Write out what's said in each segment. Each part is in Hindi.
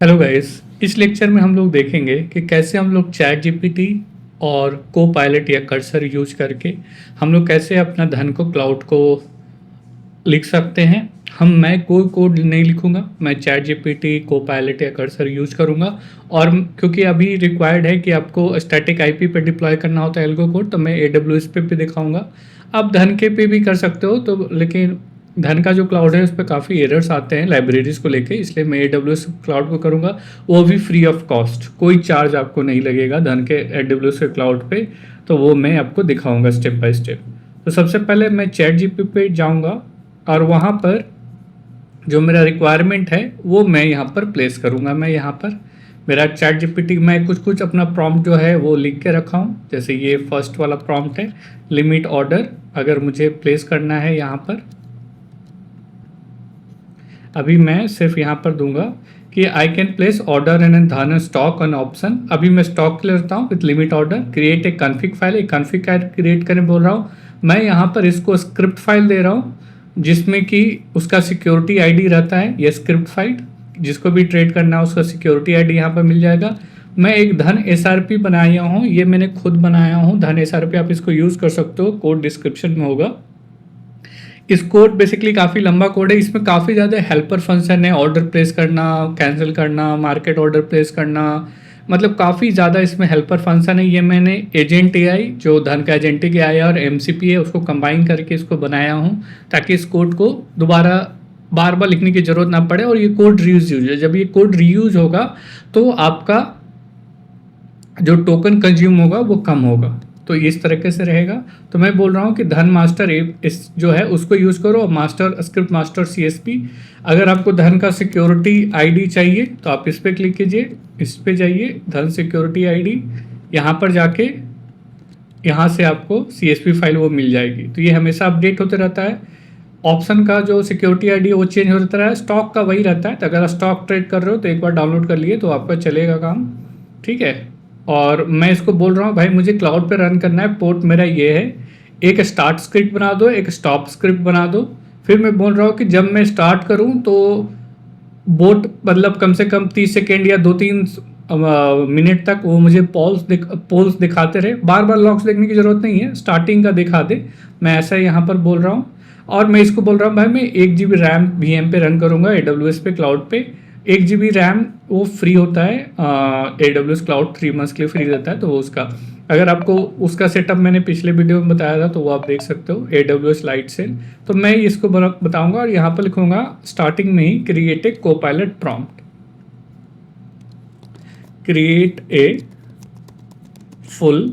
Hello guys. इस लेक्चर में हम लोग देखेंगे कि कैसे हम लोग चैट जीपीटी और को पायलट या कर्सर यूज करके हम लोग कैसे अपना धन को क्लाउड को लिख सकते हैं। मैं कोई कोड नहीं लिखूंगा, मैं चैट जीपीटी को पायलट या कर्सर यूज करूंगा। और क्योंकि अभी रिक्वायर्ड है कि आपको स्टैटिक आईपी पे डिप्लॉय करना होता है एल्गो कोड, तो मैं एडब्ल्यूएस पे भी दिखाऊंगा। आप धन के पे भी कर सकते हो, तो लेकिन धन का जो क्लाउड है उस पर काफ़ी एरर्स आते हैं लाइब्रेरीज को लेके, इसलिए मैं एडब्ल्यूएस क्लाउड को करूँगा। वो भी फ्री ऑफ कॉस्ट, कोई चार्ज आपको नहीं लगेगा धन के एडब्ल्यूएस के क्लाउड पे। तो वो मैं आपको दिखाऊंगा स्टेप बाय स्टेप। तो सबसे पहले मैं चैट जीपीटी पे जाऊँगा और वहाँ पर जो मेरा रिक्वायरमेंट है वो मैं यहाँ पर प्लेस करूँगा। मैं यहाँ पर मेरा चैट जीपीटी मैं कुछ कुछ अपना प्रॉम्प्ट जो है वो लिख के रखा हूँ। जैसे ये फर्स्ट वाला प्रॉम्प्ट है, लिमिट ऑर्डर अगर मुझे प्लेस करना है यहाँ पर। अभी मैं सिर्फ यहाँ पर दूंगा कि I can place order and धन स्टॉक ऑन ऑप्शन। अभी मैं स्टॉक के लिए रहता हूँ विथ लिमिट ऑर्डर। क्रिएट एक कॉन्फिग फाइल, एक कॉन्फिग क्रिएट करने बोल रहा हूँ। मैं यहाँ पर इसको स्क्रिप्ट फाइल दे रहा हूँ जिसमें कि उसका सिक्योरिटी आईडी रहता है। ये स्क्रिप्ट फाइल जिसको भी ट्रेड करना है उसका सिक्योरिटी आईडी यहाँ पर मिल जाएगा। मैं एक धन एसआरपी बनाया हूँ, ये मैंने खुद बनाया हूँ धन एसआरपी। आप इसको यूज़ कर सकते हो, कोड डिस्क्रिप्शन में होगा। इस कोड बेसिकली काफ़ी लंबा कोड है, इसमें काफ़ी ज़्यादा हेल्पर फंक्शन है। ऑर्डर प्लेस करना, कैंसिल करना, मार्केट ऑर्डर प्लेस करना, मतलब काफ़ी ज़्यादा इसमें हेल्पर फंक्शन है। ये मैंने एजेंट एआई जो धन का एजेंटिक एआई और एमसीपी है उसको कंबाइन करके इसको बनाया हूँ, ताकि इस कोड को दोबारा बार बार लिखने की ज़रूरत ना पड़े और ये कोड रीयूज है। जब ये कोड रीयूज होगा तो आपका जो टोकन कंज्यूम होगा वो कम होगा। तो इस तरीके से रहेगा। तो मैं बोल रहा हूँ कि धन मास्टर इस जो है उसको यूज़ करो, और मास्टर स्क्रिप्ट मास्टर सीएसपी। अगर आपको धन का सिक्योरिटी आईडी चाहिए तो आप इस पर क्लिक कीजिए, इस पर जाइए, धन सिक्योरिटी आईडी, यहाँ पर जाके यहाँ से आपको सीएसपी फाइल वो मिल जाएगी। तो ये हमेशा अपडेट होते रहता है। ऑप्शन का जो सिक्योरिटी आईडी है वो चेंज होता रहता है, स्टॉक का वही रहता है। तो अगर आप स्टॉक ट्रेड कर रहे हो तो एक बार डाउनलोड कर लिए तो आपका चलेगा काम, ठीक है। और मैं इसको बोल रहा हूँ भाई मुझे क्लाउड पे रन करना है, पोर्ट मेरा ये है। एक स्टार्ट स्क्रिप्ट बना दो, एक स्टॉप स्क्रिप्ट बना दो। फिर मैं बोल रहा हूँ कि जब मैं स्टार्ट करूँ तो बोट मतलब कम से कम 30 सेकेंड या 2-3 मिनट तक वो मुझे पोल्स दिखाते रहे। बार बार लॉग्स देखने की ज़रूरत नहीं है, स्टार्टिंग का दिखा दे। मैं ऐसा यहाँ पर बोल रहा हूँ। और मैं इसको बोल रहा हूँ भाई मैं 1 GB रैम VM पे रन करूँगा, AWS पे क्लाउड पे। 1 GB रैम वो फ्री होता है, AWS क्लाउड 3 मंथ्स के लिए फ्री रहता है। तो वो उसका अगर आपको उसका सेटअप मैंने पिछले वीडियो में बताया था तो वो आप देख सकते हो, AWS लाइट से। तो मैं इसको बताऊंगा और यहाँ पर लिखूंगा स्टार्टिंग में ही create a copilot prompt, create a full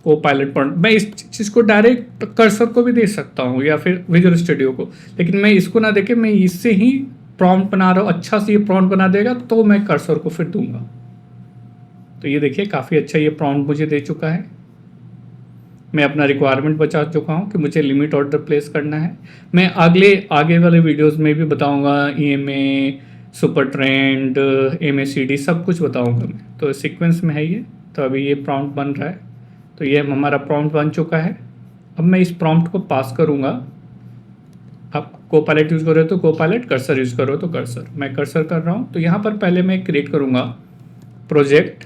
copilot prompt. मैं इस चीज़ को डायरेक्ट कर्सर को भी दे सकता हूँ या फिर विजुअल स्टूडियो को, लेकिन मैं इसको ना देके मैं इससे ही प्रॉम्प्ट बना रहा हूँ। अच्छा से ये प्रॉम्प्ट बना देगा तो मैं कर्सर को फिर दूंगा। तो ये देखिए काफ़ी अच्छा ये प्रॉम्प्ट मुझे दे चुका है। मैं अपना रिक्वायरमेंट बचा चुका हूँ कि मुझे लिमिट ऑर्डर प्लेस करना है। मैं आगे वाले वीडियोस में भी बताऊँगा, EMA, सुपर ट्रेंड, MACD सब कुछ बताऊँगा मैं। तो सीक्वेंस में है ये। तो अभी ये प्रॉम्प्ट बन रहा है। तो ये हमारा प्रॉम्प्ट बन चुका है। अब मैं इस प्रॉम्प्ट को पास करूँगा। आप कोपायलट यूज़ कर रहे हो तो कोपायलट, कर्सर यूज़ कर रहे हो तो कर्सर। मैं कर्सर कर रहा हूँ। तो यहाँ पर पहले मैं क्रिएट करूँगा प्रोजेक्ट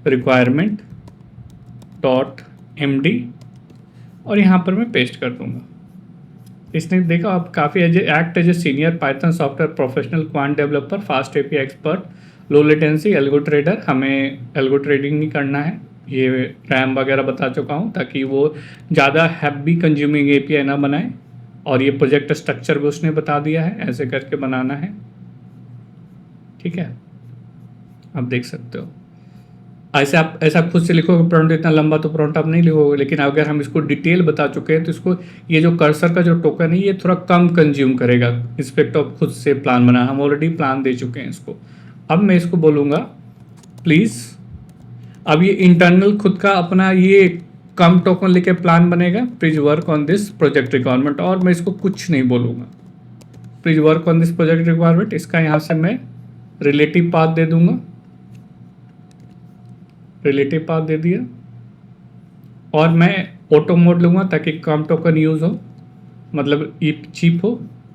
रिक्वायरमेंट .md और यहाँ पर मैं पेस्ट कर दूँगा। इसने देखा आप काफ़ी act as a senior Python software professional, quant developer, fast API expert, low latency, algo trader. हमें एल्गो ट्रेडिंग नहीं करना है, ये रैम वगैरह बता चुका हूँ ताकि वो ज़्यादा हैवी कंज्यूमिंग API ना बनाए। और ये प्रोजेक्ट स्ट्रक्चर भी उसने बता दिया है, ऐसे करके बनाना है, ठीक है। आप देख सकते हो ऐसे आप ऐसा खुद से लिखोगे प्रॉम्प्ट इतना लंबा तो प्रॉम्प्ट आप नहीं लिखोगे, लेकिन अगर हम इसको डिटेल बता चुके हैं तो इसको ये जो कर्सर का जो टोकन है ये थोड़ा कम कंज्यूम करेगा रिस्पेक्ट ऑफ खुद से प्लान बना। हम ऑलरेडी प्लान दे चुके हैं इसको। अब मैं इसको बोलूँगा प्लीज़, अब ये इंटरनल खुद का अपना ये कम टोकन लेके प्लान बनेगा, please work on this project requirement. और मैं इसको कुछ नहीं बोलूँगा, please work on this project requirement. इसका यहाँ से मैं रिलेटिव पाथ दे दूँगा, रिलेटिव पाथ दे दिया। और मैं ऑटो मोड लूँगा ताकि कम टोकन यूज़ हो, मतलब चीप हो।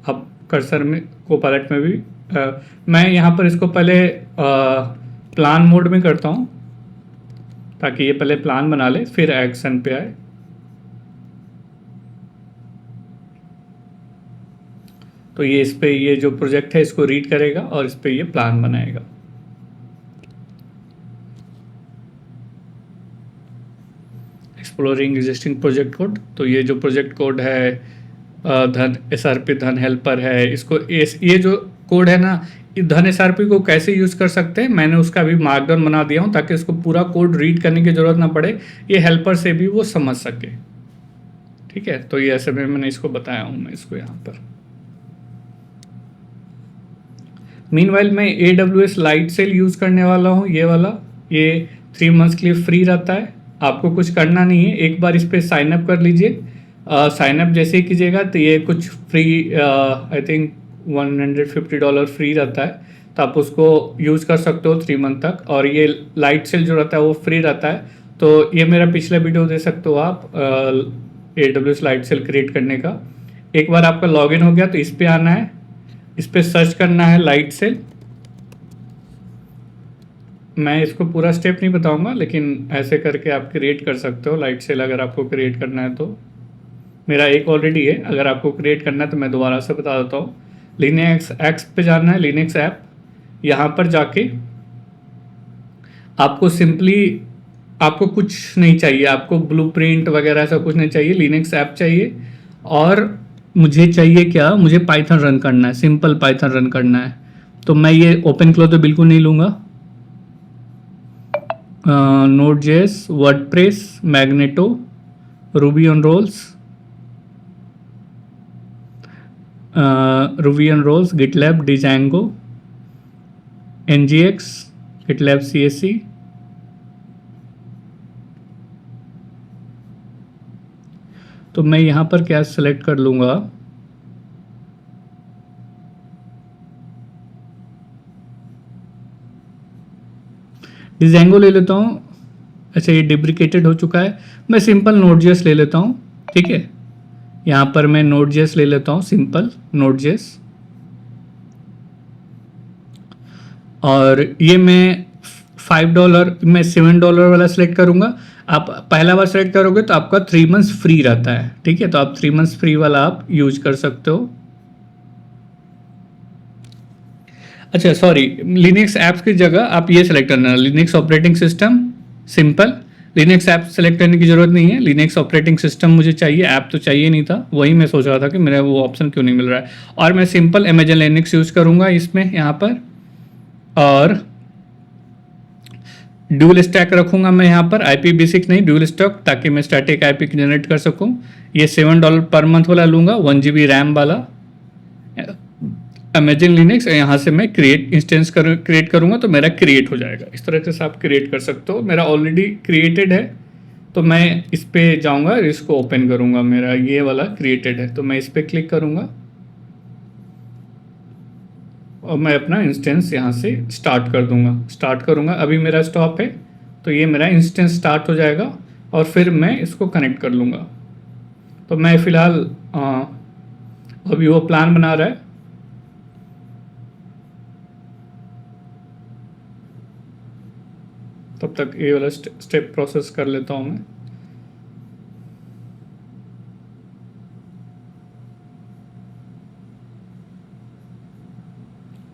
अब कर्सर में कोपायलट में भी मैं यहाँ पर इसको पहले प्लान मोड में करता हूँ ताकि ये पहले प्लान बना ले फिर एक्शन पे आए। तो ये इस पे ये जो प्रोजेक्ट है इसको रीड करेगा और इस पे ये प्लान बनाएगा। एक्सप्लोरिंग एग्जिस्टिंग प्रोजेक्ट कोड, तो ये जो प्रोजेक्ट कोड है धन एसआरपी धन हेल्पर है, इसको ये जो कोड है ना, धन एसआरपी को कैसे यूज़ कर सकते हैं मैंने उसका भी मार्कडाउन बना दिया हूँ ताकि उसको पूरा कोड रीड करने की ज़रूरत ना पड़े, ये हेल्पर से भी वो समझ सके। ठीक है, तो ये ऐसे में मैंने इसको बताया हूँ मैं इसको यहाँ पर। मीनवाइल मैं AWS लाइट सेल यूज़ करने वाला हूँ, ये वाला, ये 3 मंथ्स के लिए फ्री रहता है। आपको कुछ करना नहीं है, एक बार इस पर साइन अप कर लीजिए। साइन अप जैसे ही कीजिएगा तो ये कुछ फ्री आई थिंक $150 फ्री रहता है, तो आप उसको यूज़ कर सकते हो 3 मंथ तक। और ये लाइट सेल जो रहता है वो फ्री रहता है। तो ये मेरा पिछला वीडियो दे सकते हो आप AWS लाइट सेल क्रिएट करने का। एक बार आपका लॉगिन हो गया तो इस पर आना है, इस पर सर्च करना है लाइट सेल। मैं इसको पूरा स्टेप नहीं बताऊंगा, लेकिन ऐसे करके आप क्रिएट कर सकते हो लाइट सेल अगर आपको क्रिएट करना है तो। मेरा एक ऑलरेडी है, अगर आपको क्रिएट करना है तो मैं दोबारा से बता देता हूँ। लिनक्स एक्स पे जाना है, लिनक्स ऐप, यहाँ पर जाके आपको सिंपली आपको कुछ नहीं चाहिए, आपको ब्लूप्रिंट वगैरह ऐसा कुछ नहीं चाहिए, लिनक्स ऐप चाहिए। और मुझे चाहिए क्या, मुझे पाइथन रन करना है, सिंपल पाइथन रन करना है। तो मैं ये ओपन क्लो तो बिल्कुल नहीं लूँगा। नोड.js, WordPress, Magento, Ruby on Rails, Ruby on Rails, GitLab, Django, NGX, GitLab CSC। तो मैं यहाँ पर क्या सेलेक्ट कर लूँगा, डिजांगो ले लेता हूँ। अच्छा ये डिप्रिकेटेड हो चुका है, मैं सिंपल नोड.js ले लेता हूँ। ठीक है, यहाँ पर मैं नोड.js ले लेता हूँ, सिंपल नोड.js। और ये मैं $5 मैं $7 वाला सेलेक्ट करूँगा। आप पहला बार सेलेक्ट करोगे तो आपका 3 मंथ्स फ्री रहता है। ठीक है, तो आप 3 मंथ्स फ्री वाला आप यूज कर सकते हो। अच्छा सॉरी, लिनक्स ऐप्स की जगह आप ये सेलेक्ट करना, Linux operating system simple. Linux app select करने की ज़रूरत नहीं है, लिनक्स ऑपरेटिंग सिस्टम मुझे चाहिए, ऐप तो चाहिए नहीं था। वही मैं सोच रहा था कि मेरा वो ऑप्शन क्यों नहीं मिल रहा है। और मैं सिंपल अमेजन लिनक्स यूज़ करूँगा इसमें यहाँ पर। और ड्यूल स्टैक रखूँगा मैं यहाँ पर, IPv6 नहीं ड्यूल स्टैक, ताकि मैं स्टैटिक IP जनरेट कर सकूँ। ये $7 पर मंथ वाला लूँगा, 1 GB रैम वाला अमेजन लिनक्स। यहाँ से मैं क्रिएट इंस्टेंस क्रिएट करूँगा तो मेरा क्रिएट हो जाएगा। इस तरह से आप क्रिएट कर सकते हो। मेरा ऑलरेडी क्रिएटेड है तो मैं इस पर जाऊँगा, इसको ओपन करूँगा। मेरा ये वाला क्रिएटेड है तो मैं इस पर क्लिक करूँगा और मैं अपना इंस्टेंस यहाँ से स्टार्ट कर दूँगा, स्टार्ट करूँगा। अभी मेरा स्टॉप है तो ये मेरा इंस्टेंस स्टार्ट हो जाएगा और फिर मैं इसको कनेक्ट कर लूँगा। तो मैं फ़िलहाल अभी वो प्लान बना रहा है, तब तक ये वाला स्टेप प्रोसेस कर लेता हूँ मैं।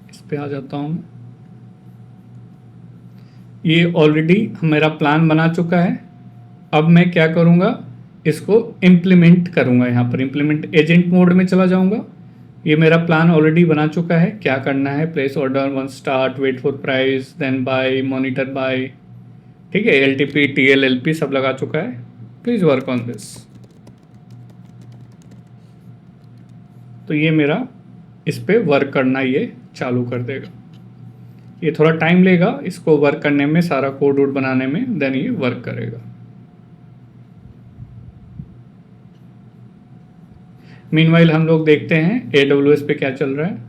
इस पे आ जाता हूँ। ये ऑलरेडी मेरा प्लान बना चुका है। अब मैं क्या करूँगा, इसको इम्प्लीमेंट करूँगा। यहाँ पर इम्प्लीमेंट एजेंट मोड में चला जाऊँगा। ये मेरा प्लान ऑलरेडी बना चुका है, क्या करना है, place order, 1 start, wait for price, then buy, monitor buy. ठीक है, LTP TL LP सब लगा चुका है। Please work on this. तो ये मेरा इस पे वर्क करना ये चालू कर देगा। ये थोड़ा टाइम लेगा इसको वर्क करने में, सारा कोड वोड बनाने में, देन ये वर्क करेगा। मीनवाइल हम लोग देखते हैं AWS पे क्या चल रहा है।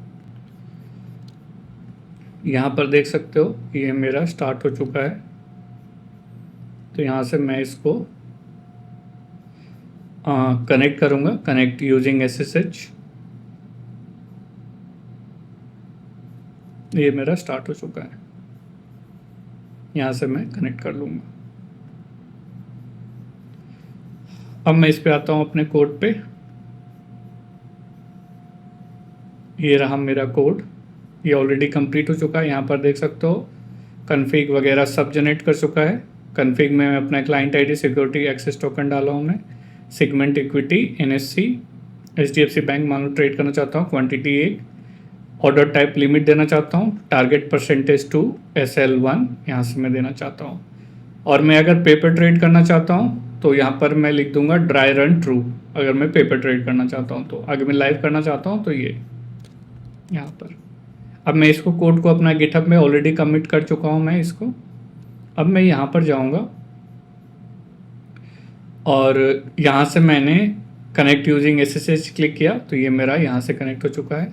यहाँ पर देख सकते हो ये मेरा स्टार्ट हो चुका है। तो यहाँ से मैं इसको कनेक्ट करूँगा, कनेक्ट यूजिंग SSH। ये मेरा स्टार्ट हो चुका है, यहाँ से मैं कनेक्ट कर लूँगा। अब मैं इस पे आता हूँ अपने कोड पे। ये रहा मेरा कोड, ये ऑलरेडी कंप्लीट हो चुका है। यहाँ पर देख सकते हो कन्फिग वगैरह सब जनरेट कर चुका है। कन्फिग में मैं अपना client ID, security, access token डाला हूँ मैं, segment, equity, NSC, HDFC bank मान लो ट्रेड करना चाहता हूँ, क्वांटिटी 1, ऑर्डर टाइप लिमिट देना चाहता हूँ, टारगेट परसेंटेज 2, SL1 यहाँ से मैं देना चाहता हूँ। और मैं अगर पेपर ट्रेड करना चाहता हूँ तो यहाँ पर मैं लिख दूंगा ड्राई रन ट्रू, अगर मैं पेपर ट्रेड करना चाहता हूँ तो। अगर मैं लाइव करना चाहता हूँ तो ये यहाँ पर। अब मैं इसको कोड को अपना गिटहब में ऑलरेडी कमिट कर चुका हूँ मैं इसको। अब मैं यहाँ पर जाऊँगा और यहाँ से मैंने कनेक्ट यूजिंग SSH क्लिक किया तो ये मेरा यहाँ से कनेक्ट हो चुका है।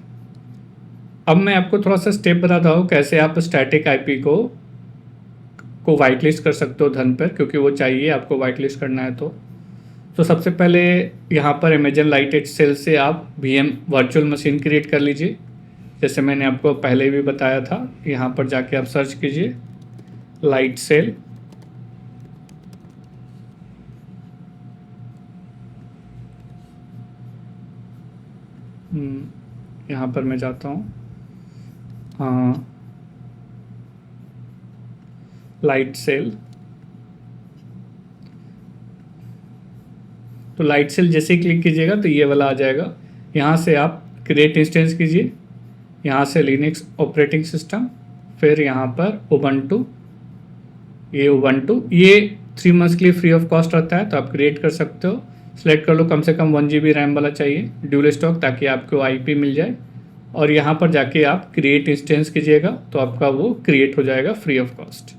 अब मैं आपको थोड़ा सा स्टेप बताता हूँ कैसे आप स्टैटिक आईपी को वाइट लिस्ट कर सकते हो धन पर, क्योंकि वो चाहिए आपको वाइट लिस्ट करना है तो सबसे पहले यहाँ पर अमेजन लाइट एज सेल से आप VM वर्चुअल मशीन क्रिएट कर लीजिए, जैसे मैंने आपको पहले भी बताया था। यहाँ पर जाके आप सर्च कीजिए लाइट सेल, यहाँ पर मैं जाता हूँ, हाँ लाइट सेल। तो लाइट सेल जैसे ही क्लिक कीजिएगा तो ये वाला आ जाएगा। यहाँ से आप क्रिएट इंस्टेंस कीजिए, यहाँ से लिनक्स ऑपरेटिंग सिस्टम, फिर यहाँ पर उबंटू, ये 3 मंथ्स के लिए फ्री ऑफ कॉस्ट रहता है तो आप क्रिएट कर सकते हो। सेलेक्ट कर लो, कम से कम 1 GB रैम वाला चाहिए, ड्यूल स्टॉक, ताकि आपको IP मिल जाए। और यहाँ पर जाके आप क्रिएट इंस्टेंस कीजिएगा तो आपका वो क्रिएट हो जाएगा फ्री ऑफ कॉस्ट।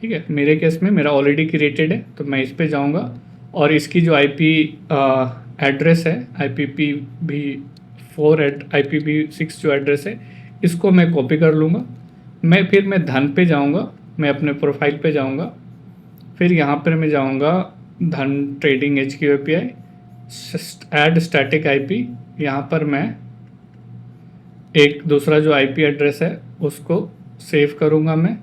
ठीक है, मेरे केस में मेरा ऑलरेडी क्रिएटेड है तो मैं इस पर जाऊँगा और इसकी जो IP एड्रेस है, IPv6 जो एड्रेस है, इसको मैं कॉपी कर लूँगा। फिर मैं धन पे जाऊँगा, मैं अपने प्रोफाइल पे जाऊँगा, फिर यहाँ पर मैं जाऊँगा धन trading HQ API, add static IP। यहाँ पर मैं एक दूसरा जो IP एड्रेस है उसको सेव करूँगा मैं,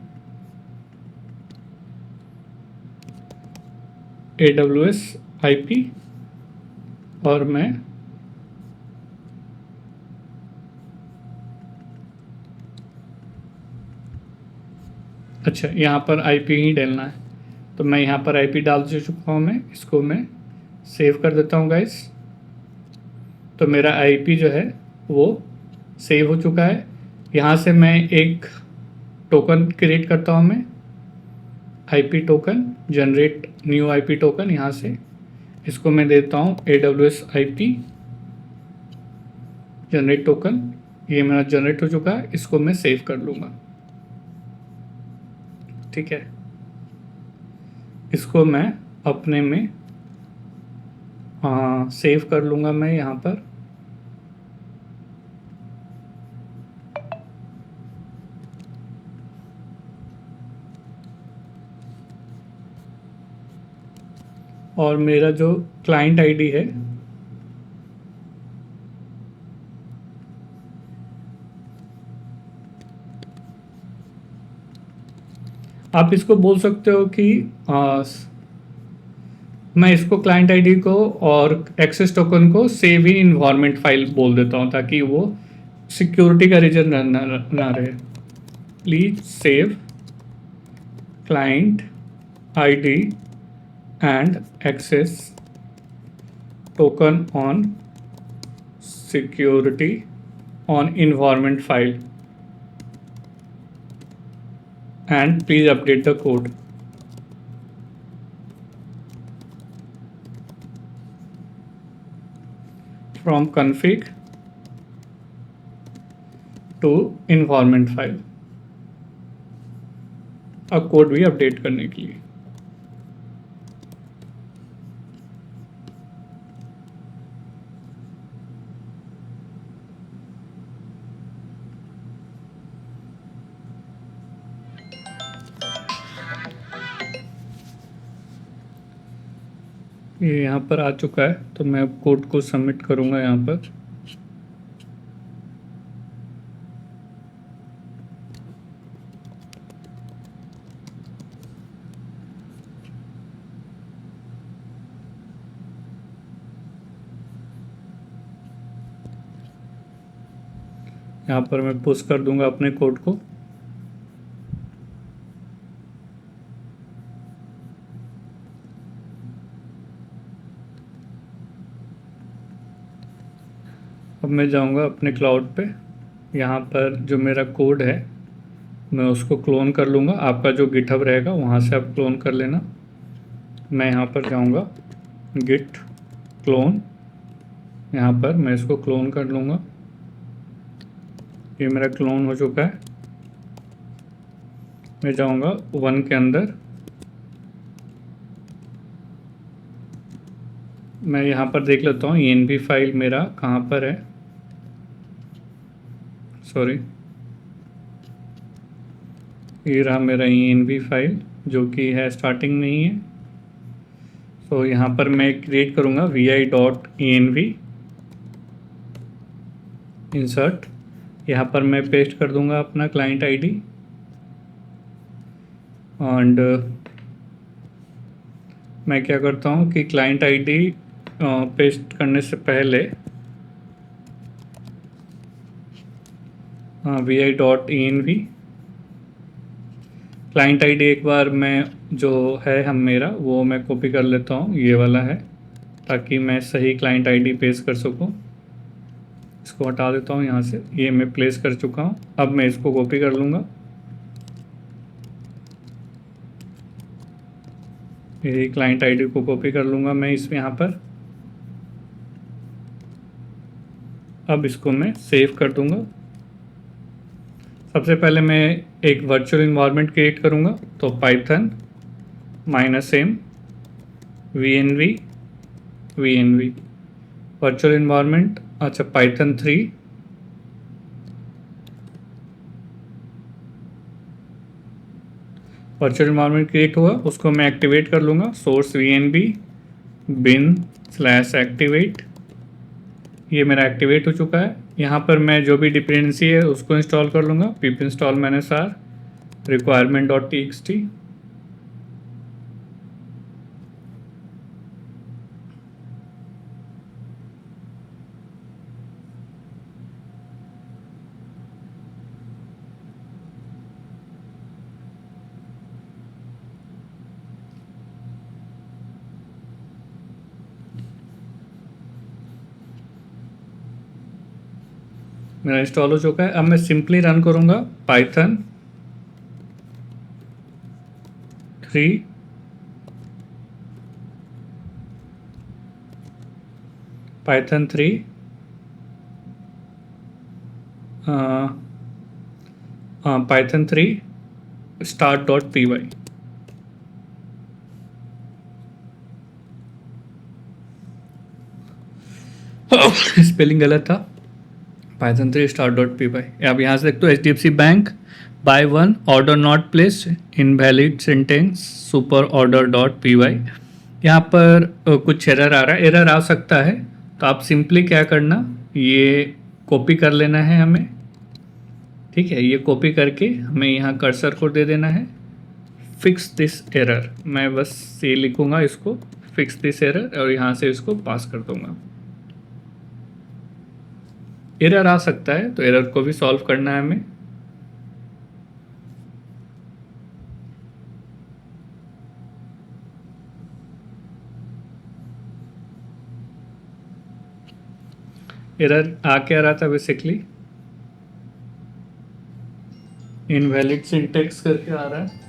AWS IP, और मैं अच्छा यहाँ पर IP ही डालना है तो मैं यहाँ पर IP डाल चुका हूँ मैं, इसको मैं सेव कर देता हूँ गाइस। तो मेरा IP जो है वो सेव हो चुका है। यहाँ से मैं एक टोकन क्रिएट करता हूँ मैं, IP token, generate new IP token. यहाँ से इसको मैं देता हूँ AWS IP जनरेट टोकन। ये मेरा जनरेट हो चुका है, इसको मैं सेव कर लूँगा। ठीक है, इसको मैं अपने में सेव कर लूँगा मैं यहाँ पर। और मेरा जो क्लाइंट आईडी है आप इसको बोल सकते हो कि मैं इसको क्लाइंट आईडी को और एक्सेस टोकन को सेव इन इन्वायरमेंट फाइल बोल देता हूँ ताकि वो सिक्योरिटी का रीजन ना रहे। Please save client ID and access token on security on environment file and please update the code. From config to environment file, अब कोड भी अपडेट करने के लिए। ये यहाँ पर आ चुका है तो मैं कोड को सबमिट करूँगा यहाँ पर। यहाँ पर मैं पुश कर दूंगा अपने कोड को। अब मैं जाऊंगा अपने क्लाउड पे, यहाँ पर जो मेरा कोड है मैं उसको क्लोन कर लूँगा। आपका जो गिटहब रहेगा वहाँ से आप क्लोन कर लेना। मैं यहाँ पर जाऊँगा गिट क्लोन, यहाँ पर मैं इसको क्लोन कर लूँगा। ये मेरा क्लोन हो चुका है। मैं जाऊँगा 1 के अंदर, मैं यहाँ पर देख लेता हूँ env फाइल मेरा कहाँ पर है। सॉरी, ये रहा मेरा env फाइल जो कि है स्टार्टिंग में ही है। तो यहाँ पर मैं क्रिएट करूँगा vi.env इंसर्ट, यहाँ पर मैं पेस्ट कर दूँगा अपना क्लाइंट आईडी एंड मैं क्या करता हूँ कि क्लाइंट आईडी पेस्ट करने से पहले vi.env क्लाइंट आईडी एक बार मैं जो है हम मेरा वो मैं कॉपी कर लेता हूँ, ये वाला है, ताकि मैं सही क्लाइंट आईडी पेस्ट कर सकूँ। इसको हटा देता हूँ यहाँ से, ये मैं प्लेस कर चुका हूँ। अब मैं इसको कॉपी कर लूँगा, यही क्लाइंट आईडी को कॉपी कर लूँगा मैं इसमें यहाँ पर। अब इसको मैं सेव कर दूँगा। सबसे पहले मैं एक वर्चुअल इन्वायरमेंट क्रिएट करूँगा, तो Python -m venv virtual environment, अच्छा पाइथन 3 वर्चुअल इन्वायरमेंट क्रिएट हुआ, उसको मैं एक्टिवेट कर लूँगा। सोर्स venv bin/activate, ये मेरा एक्टिवेट हो चुका है। यहाँ पर मैं जो भी डिपेंडेंसी है उसको इंस्टॉल कर लूँगा। pip install -r requirement.txt, मेरा इंस्टॉल हो चुका है। अब मैं सिंपली रन करूँगा पाइथन 3 पाइथन 3 start.py। स्पेलिंग गलत था, पाइथन 3 start.py। अब यहाँ से देखते हो HDFC bank buy one order not placed invalid sentence super order dot P Y. यहाँ पर कुछ एरर आ रहा है, एरर आ सकता है, तो आप सिंपली क्या करना, ये कॉपी कर लेना है हमें, ठीक है। ये कॉपी करके हमें यहाँ कर्सर को दे देना है, फिक्स दिस एरर। मैं बस ये लिखूँगा इसको, फिक्स दिस एरर, और यहाँ से इसको पास कर दूँगा। एरर आ सकता है तो एरर को भी सॉल्व करना है हमें। एरर आ क्या रहा था बेसिकली, इनवैलिड सिंटेक्स करके आ रहा है।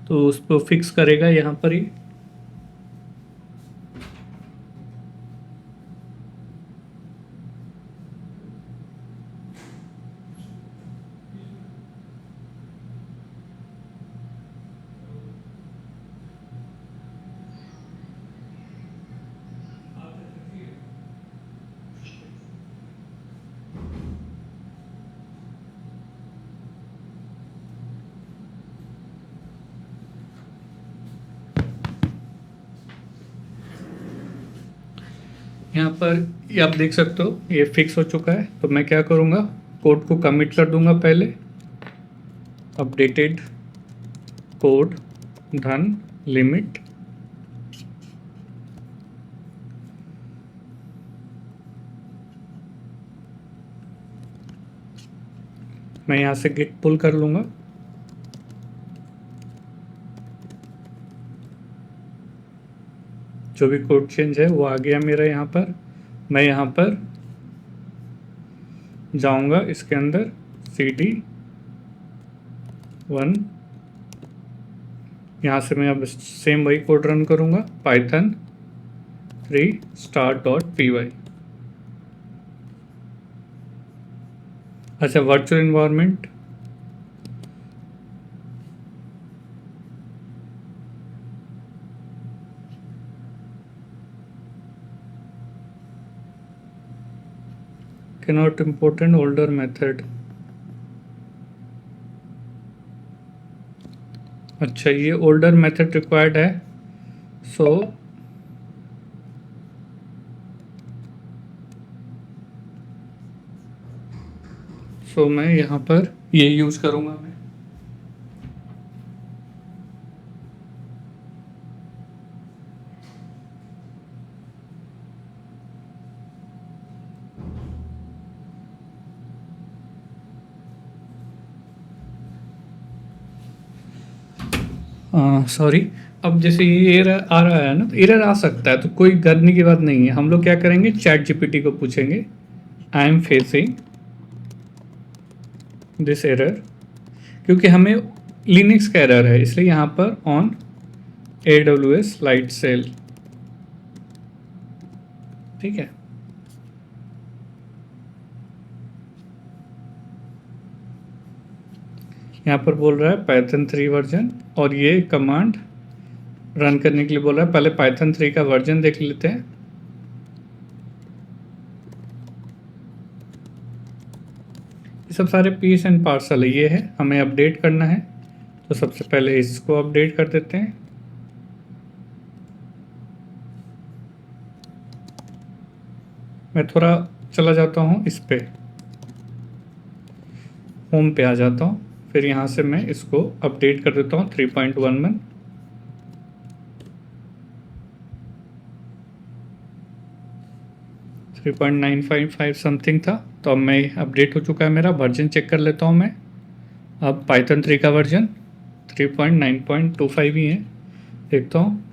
तो उसको फिक्स करेगा यहाँ पर ही। यहाँ पर ये आप देख सकते हो ये फिक्स हो चुका है। तो मैं क्या करूँगा, कोड को कमिट कर दूंगा पहले, अपडेटेड कोड धन लिमिट मैं यहाँ से गिट पुल कर लूँगा। जो भी कोड चेंज है वो आ गया मेरा यहाँ पर। मैं यहाँ पर जाऊँगा इसके अंदर cd 1, यहाँ से मैं अब सेम वही कोड रन करूँगा python 3 start.py। अच्छा, virtual environment cannot import an older method। अच्छा, ये ओल्डर मेथड रिक्वायर्ड है। सो मैं यहाँ पर ये यूज़ करूँगा मैं। सॉरी, अब जैसे ये एरर आ रहा है ना, तो एरर आ सकता है, तो कोई करने की बात नहीं है। हम लोग क्या करेंगे, चैट जीपीटी को पूछेंगे I am facing this error, क्योंकि हमें लिनक्स का एरर है, इसलिए यहाँ पर ऑन AWS लाइट सेल। ठीक है, यहाँ पर बोल रहा है Python 3 वर्जन, और ये कमांड रन करने के लिए बोल रहा है। पहले Python 3 का वर्जन देख लेते हैं। ये सब सारे पीस एंड पार्सल ये है, हमें अपडेट करना है। तो सबसे पहले इसको अपडेट कर देते हैं। मैं थोड़ा चला जाता हूँ इस पे, होम पे आ जाता हूँ, फिर यहाँ से मैं इसको अपडेट कर देता हूँ 3.11। थ्री 3.955 समथिंग था, तो अब मैं अपडेट हो चुका है मेरा। वर्जन चेक कर लेता हूँ मैं। अब Python 3 का वर्जन 3.9.25 ही है, देखता हूँ।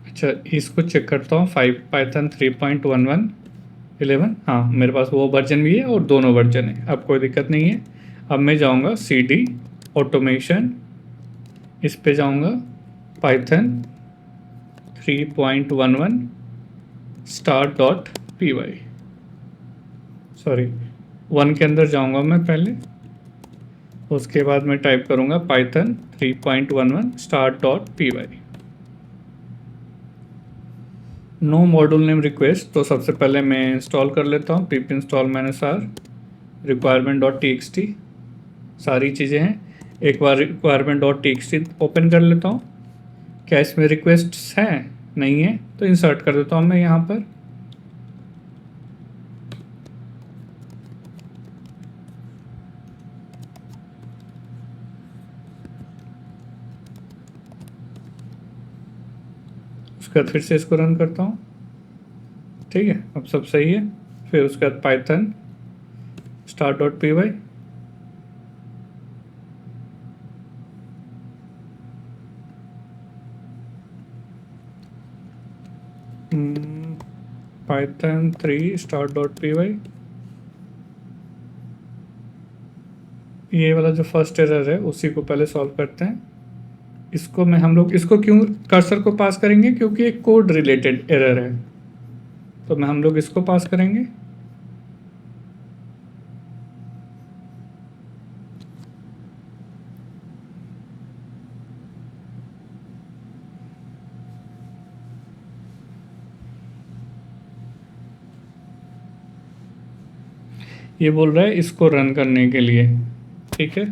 अच्छा, इसको चेक करता हूँ, Python 3.11 हाँ, मेरे पास वो वर्जन भी है और दोनों वर्जन है, अब कोई दिक्कत नहीं है। अब मैं जाऊँगा cd ऑटोमेशन, इस पे जाऊँगा Python 3.11 start.py, सॉरी 1 के अंदर जाऊँगा मैं पहले, उसके बाद मैं टाइप करूँगा Python 3.11 start.py। No module name request, तो सबसे पहले मैं इंस्टॉल कर लेता हूँ pip install -r requirement.txt, सारी चीज़ें हैं। एक बार requirement.txt ओपन कर लेता हूँ। क्या इसमें रिक्वेस्ट्स हैं? नहीं है, तो इंसर्ट कर देता हूँ मैं यहाँ पर। उसके बाद फिर से इसको रन करता हूँ। ठीक है, अब सब सही है। फिर उसके बाद Python start.py, Python 3 start.py, ये वाला जो फर्स्ट एरर है उसी को पहले सॉल्व करते हैं। इसको हम लोग इसको क्यों कर्सर को पास करेंगे, क्योंकि एक कोड रिलेटेड एरर है, तो हम लोग इसको पास करेंगे। ये बोल रहा है इसको रन करने के लिए। ठीक है,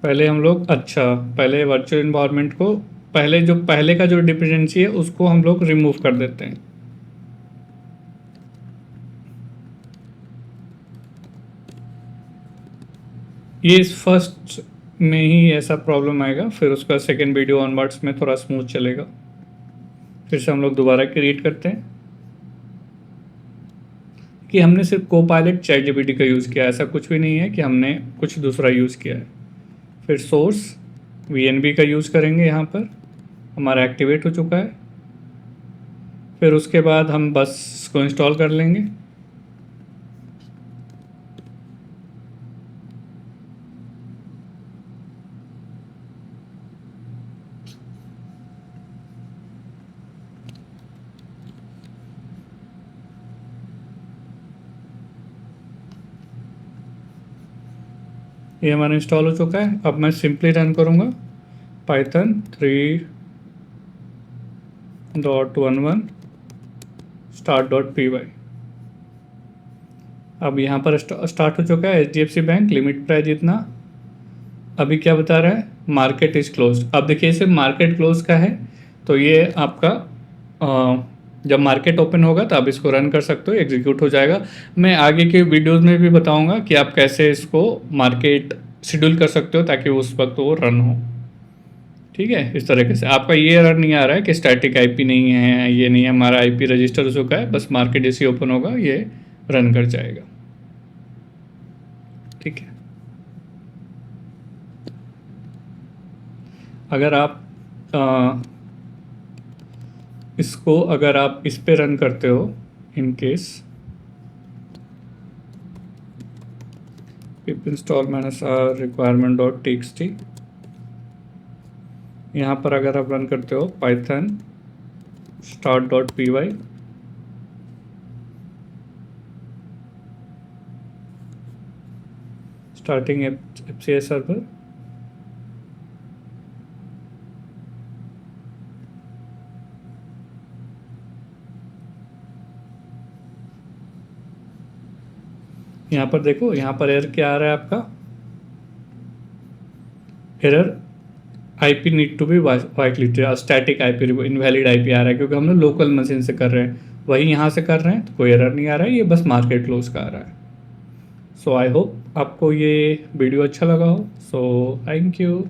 पहले हम लोग पहले वर्चुअल इन्वायरमेंट को, पहले का जो डिपेंडेंसी है उसको हम लोग रिमूव कर देते हैं। ये इस फर्स्ट में ही ऐसा प्रॉब्लम आएगा, फिर उसका सेकेंड वीडियो ऑनवर्ड्स में थोड़ा स्मूथ चलेगा। फिर से हम लोग दोबारा क्रिएट करते हैं कि हमने सिर्फ कोपायलट चैट जीपीटी का यूज़ किया, ऐसा कुछ भी नहीं है कि हमने कुछ दूसरा यूज़ किया है। फिर सोर्स वीएनबी का यूज़ करेंगे, यहाँ पर हमारा एक्टिवेट हो चुका है। फिर उसके बाद हम बस इसको इंस्टॉल कर लेंगे। ये हमारा इंस्टॉल हो चुका है। अब मैं सिंपली रन करूँगा पाइथन 3.11 start.py। अब यहाँ पर स्टार्ट हो चुका है। HDFC बैंक लिमिट प्राइस इतना। अभी क्या बता रहा है, मार्केट इज़ क्लोज। अब देखिए सिर्फ मार्केट क्लोज का है, तो ये आपका जब मार्केट ओपन होगा तो आप इसको रन कर सकते हो, एग्जीक्यूट हो जाएगा। मैं आगे के वीडियोस में भी बताऊंगा कि आप कैसे इसको मार्केट शेड्यूल कर सकते हो ताकि उस वक्त वो रन हो। ठीक है, इस तरीके से आपका ये एरर नहीं आ रहा है कि स्टैटिक आईपी नहीं है, ये नहीं है, हमारा आईपी रजिस्टर हो चुका है, बस मार्केट जैसे ओपन होगा ये रन कर जाएगा। ठीक है, अगर आप इसको अगर आप इस पे रन करते हो, in case pip install -r requirement.txt, यहाँ पर अगर आप रन करते हो Python start.py, starting FCS server, यहाँ पर देखो, यहाँ पर एरर क्या आ रहा है आपका, error IP need to be whitelisted, static IP invalid IP आ रहा है क्योंकि हम लोग लोकल मशीन से कर रहे हैं, वही यहाँ से कर रहे हैं तो कोई एरर नहीं आ रहा है, ये बस मार्केट क्लोज का आ रहा है। सो आई होप आपको ये वीडियो अच्छा लगा हो। So thank you.